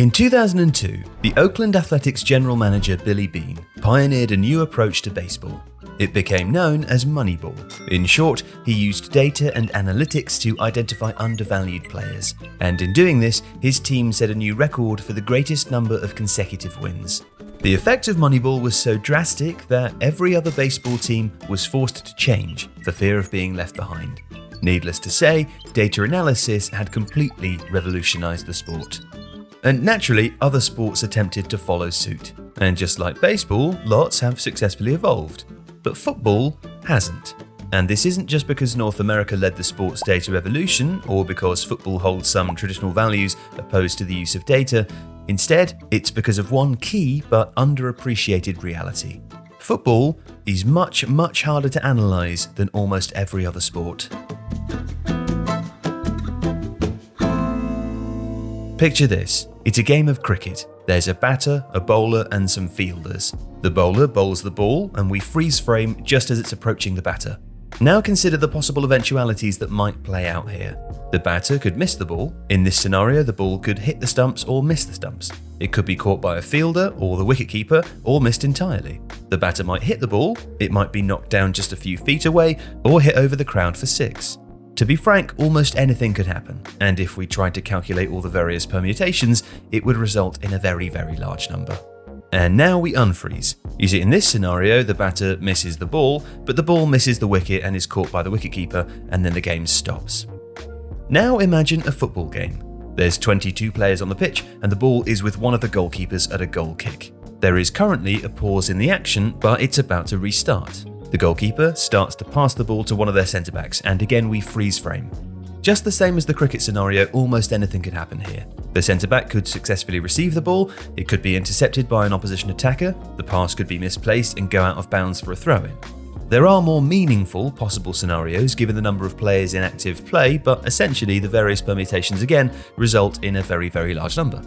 In 2002, the Oakland Athletics general manager Billy Beane pioneered a new approach to baseball. It became known as Moneyball. In short, he used data and analytics to identify undervalued players, and in doing this, his team set a new record for the greatest number of consecutive wins. The effect of Moneyball was so drastic that every other baseball team was forced to change for fear of being left behind. Needless to say, data analysis had completely revolutionized the sport. And naturally, other sports attempted to follow suit. And just like baseball, lots have successfully evolved. But football hasn't. And this isn't just because North America led the sports data revolution, or because football holds some traditional values opposed to the use of data. Instead, it's because of one key but underappreciated reality. Football is much, much harder to analyse than almost every other sport. Picture this. It's a game of cricket. There's a batter, a bowler, and some fielders. The bowler bowls the ball, and we freeze frame just as it's approaching the batter. Now consider the possible eventualities that might play out here. The batter could miss the ball. In this scenario, the ball could hit the stumps or miss the stumps. It could be caught by a fielder or the wicketkeeper, or missed entirely. The batter might hit the ball, it might be knocked down just a few feet away, or hit over the crowd for 6. To be frank, almost anything could happen, and if we tried to calculate all the various permutations, it would result in a very, very large number. And now we unfreeze. You see, in this scenario, the batter misses the ball, but the ball misses the wicket and is caught by the wicketkeeper, and then the game stops. Now imagine a football game. There's 22 players on the pitch, and the ball is with one of the goalkeepers at a goal kick. There is currently a pause in the action, but it's about to restart. The goalkeeper starts to pass the ball to one of their centre-backs, and again we freeze frame. Just the same as the cricket scenario, almost anything could happen here. The centre-back could successfully receive the ball, it could be intercepted by an opposition attacker, the pass could be misplaced and go out of bounds for a throw-in. There are more meaningful possible scenarios given the number of players in active play, but essentially the various permutations again result in a very, very large number.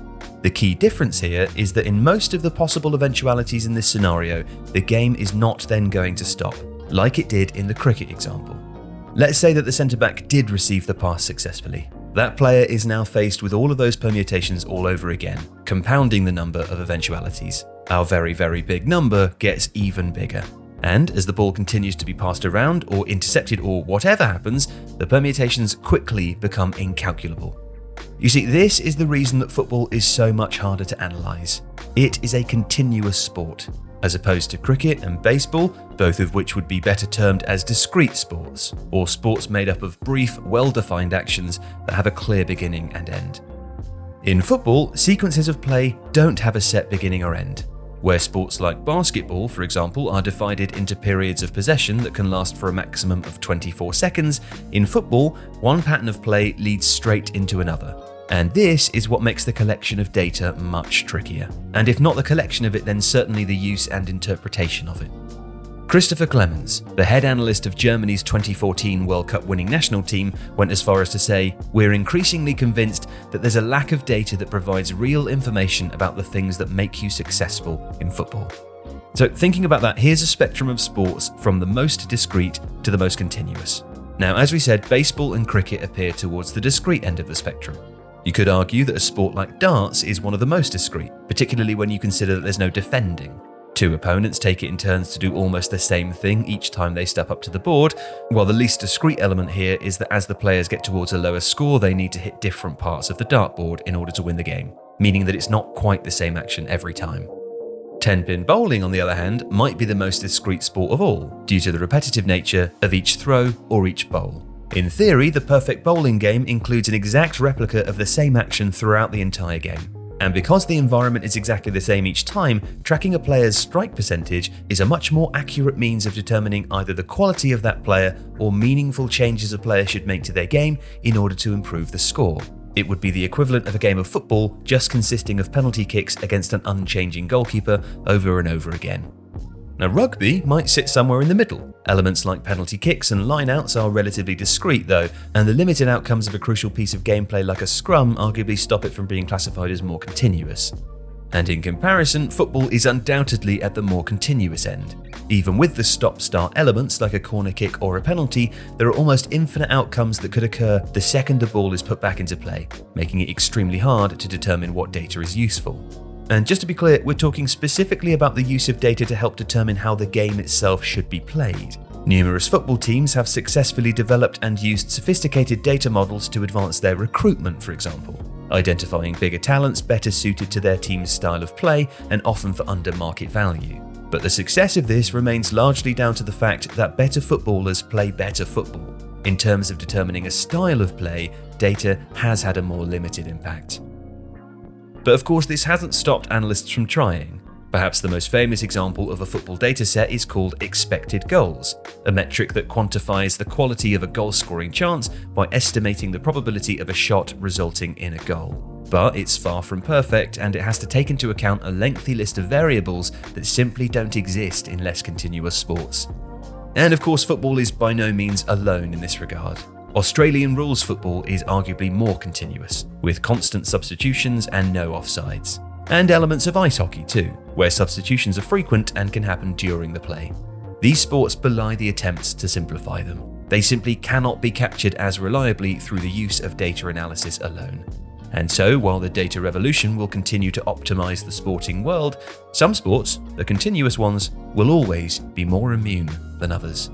The key difference here is that in most of the possible eventualities in this scenario, the game is not then going to stop, like it did in the cricket example. Let's say that the centre-back did receive the pass successfully. That player is now faced with all of those permutations all over again, compounding the number of eventualities. Our very, very big number gets even bigger. And as the ball continues to be passed around or intercepted or whatever happens, the permutations quickly become incalculable. You see, this is the reason that football is so much harder to analyse. It is a continuous sport, as opposed to cricket and baseball, both of which would be better termed as discrete sports, or sports made up of brief, well-defined actions that have a clear beginning and end. In football, sequences of play don't have a set beginning or end. Where sports like basketball, for example, are divided into periods of possession that can last for a maximum of 24 seconds, in football, one pattern of play leads straight into another. And this is what makes the collection of data much trickier. And if not the collection of it, then certainly the use and interpretation of it. Christopher Clemens, the head analyst of Germany's 2014 World Cup winning national team, went as far as to say, "We're increasingly convinced that there's a lack of data that provides real information about the things that make you successful in football." So thinking about that, here's a spectrum of sports from the most discrete to the most continuous. Now, as we said, baseball and cricket appear towards the discrete end of the spectrum. You could argue that a sport like darts is one of the most discrete, particularly when you consider that there's no defending. 2 opponents take it in turns to do almost the same thing each time they step up to the board, while the least discrete element here is that as the players get towards a lower score, they need to hit different parts of the dartboard in order to win the game, meaning that it's not quite the same action every time. 10-pin bowling, on the other hand, might be the most discrete sport of all, due to the repetitive nature of each throw or each bowl. In theory, the perfect bowling game includes an exact replica of the same action throughout the entire game. And because the environment is exactly the same each time, tracking a player's strike percentage is a much more accurate means of determining either the quality of that player or meaningful changes a player should make to their game in order to improve the score. It would be the equivalent of a game of football just consisting of penalty kicks against an unchanging goalkeeper over and over again. Now, rugby might sit somewhere in the middle. Elements like penalty kicks and lineouts are relatively discrete though, and the limited outcomes of a crucial piece of gameplay like a scrum arguably stop it from being classified as more continuous. And in comparison, football is undoubtedly at the more continuous end. Even with the stop-start elements like a corner kick or a penalty, there are almost infinite outcomes that could occur the second the ball is put back into play, making it extremely hard to determine what data is useful. And just to be clear, we're talking specifically about the use of data to help determine how the game itself should be played. Numerous football teams have successfully developed and used sophisticated data models to advance their recruitment, for example, identifying bigger talents better suited to their team's style of play and often for under market value. But the success of this remains largely down to the fact that better footballers play better football. In terms of determining a style of play, data has had a more limited impact. But of course, this hasn't stopped analysts from trying. Perhaps the most famous example of a football dataset is called expected goals, a metric that quantifies the quality of a goal-scoring chance by estimating the probability of a shot resulting in a goal. But it's far from perfect, and it has to take into account a lengthy list of variables that simply don't exist in less continuous sports. And of course, football is by no means alone in this regard. Australian rules football is arguably more continuous, with constant substitutions and no offsides. And elements of ice hockey too, where substitutions are frequent and can happen during the play. These sports belie the attempts to simplify them. They simply cannot be captured as reliably through the use of data analysis alone. And so, while the data revolution will continue to optimize the sporting world, some sports, the continuous ones, will always be more immune than others.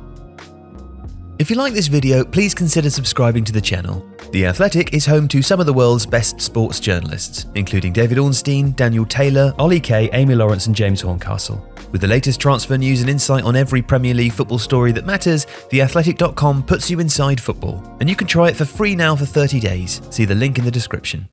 If you like this video, please consider subscribing to the channel. The Athletic is home to some of the world's best sports journalists, including David Ornstein, Daniel Taylor, Ollie Kay, Amy Lawrence and James Horncastle. With the latest transfer news and insight on every Premier League football story that matters, theathletic.com puts you inside football. And you can try it for free now for 30 days. See the link in the description.